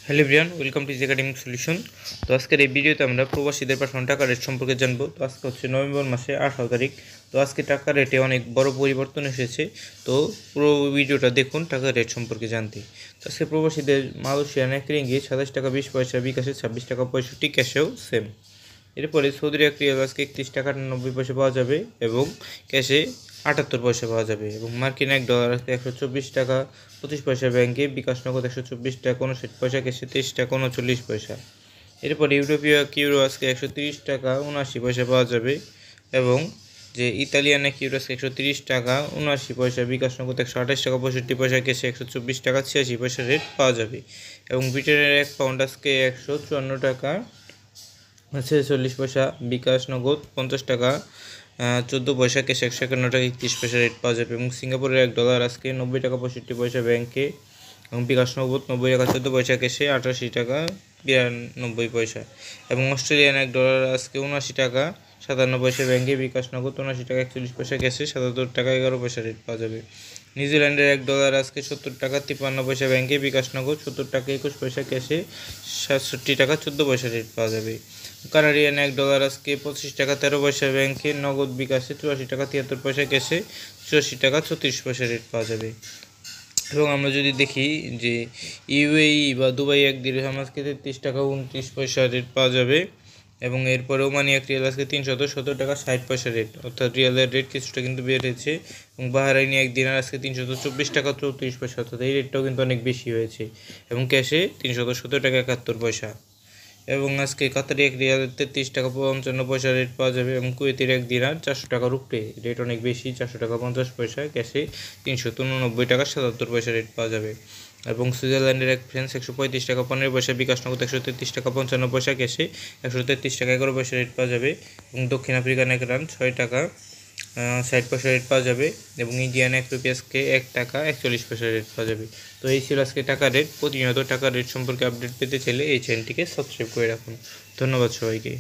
Hello everyone, welcome to academic solution. তো আজকের এই ভিডিওতে আমরা প্রবাসীদের পাঠানো টাকা রেট সম্পর্কে জানবো। তো আজকে হচ্ছে নভেম্বর মাসে 18 তারিখ। তো আজকে টাকা রেটে অনেক বড় পরিবর্তন এসেছে। তো পুরো ভিডিওটা দেখুন টাকার রেট সম্পর্কে জানতে। তো আজকে প্রবাসীদের মালয়েশিয়ান এক রিঙ্গিত 27 টাকা 20 পয়সা, বিকাশে 26 টাকা 65, ক্যাশেও সেম। এরপরে সৌদির এক রিয়াল আজকে 31 টাকা 99 পয়সা পাওয়া যাবে এবং ক্যাশে 78 পয়সা পাওয়া যাবে। এবং মার্কিন $1 আজকে 124 টাকা 25 পয়সা ব্যাংকে, বিকাশ নগদ 124 টাকা 59 পয়সা, ক্যাশে 23 টাকা 39 পয়সা। এরপর ইউরোপীয় ইউরো আজকে 130 টাকা 79 পয়সা পাওয়া যাবে এবং যে ইতালিয়ান এক ইউরো আজকে 130 টাকা 79 পয়সা, বিকাশ নগদ 128 টাকা 65 পয়সা, ক্যাশে 124 টাকা 86 পয়সা রেট পাওয়া যাবে। এবং ব্রিটেনের এক পাউন্ড আজকে 154 টাকা 46 পয়সা, বিকাশ নগদ 50 টাকা 14 পয়সা, ক্যাশে 151 টাকা 31 পয়সা রেট পাওয়া যাবে। এবং সিঙ্গাপুরের $1 আজকে 90 টাকা 65 পয়সা ব্যাংকে এবং বিকাশ নগদ 90 টাকা 14 পয়সা, ক্যাশে 88 টাকা 92 পয়সা। এবং অস্ট্রেলিয়ান $1 আজকে 79 টাকা 57 পয়সা ব্যাংকে, বিকাশ নগদ 79 টাকা 41 পয়সা, ক্যাশে 77 টাকা 11 পয়সা রেট পাওয়া যাবে। নিউজিল্যান্ডের $1 আজকে 70 টাকা 53 পয়সা ব্যাংকে, বিকাশ নগদ 70 টাকা 21 পয়সা, ক্যাশে 67 টাকা 14 পয়সা রেট পাওয়া যাবে। কানাডিয়ান $1 আজকে 25 টাকা 13 পয়সা ব্যাংকে, নগদ বিকাশে 84 টাকা 73 পয়সা, ক্যাশে 84 টাকা 36 পয়সা রেট পাওয়া যাবে। এবং আমরা যদি দেখি যে ইউএই বা দুবাই এক দিরহাম আজকে 33 টাকা 29 পয়সা রেট পাওয়া যাবে। এবং এরপরে ওমানি এক রিয়াল আজকে 317 টাকা 60 পয়সা রেট, অর্থাৎ রিয়ালের রেট কিছুটা কিন্তু বেড়েছে। এবং বাহারাইনি এক দিনার আজকে 324 টাকা 34 পয়সা, অর্থাৎ এই রেটটাও কিন্তু অনেক বেশি হয়েছে। এবং ক্যাশে 317 টাকা 71 পয়সা। এবং আজকে কাতারি এক রিয়াল 33 টাকা 55 পয়সা রেট পাওয়া যাবে। এবং কুয়েতের এক দিনার 400 টাকার উপরে, রেট অনেক বেশি, 400 টাকা 50 পয়সা, ক্যাশে 393 টাকা 77 পয়সা রেট পাওয়া যাবে। এবং সুইজারল্যান্ডের এক ফ্রান্স 135 টাকা 15 পয়সা, বিকাশ নগদ 133 টাকা 55 পয়সা, ক্যাশে 133 টাকা 11 পয়সা রেট পাওয়া যাবে। এবং দক্ষিণ আফ্রিকান এক রান 6 টাকা 60 পয়সা রেট পাওয়া যাবে। এবং ইন্ডিয়ান এক রুপি আজকে 1 টাকা 41 পয়সা রেট পাওয়া যাবে। তো এই ছিল আজকে টাকা রেট। প্রতিনিয়ত টাকা রেট সম্পর্কে আপডেট পেতে চাইলে এই চ্যানেলটিকে সাবস্ক্রাইব করে রাখুন। ধন্যবাদ সবাইকে।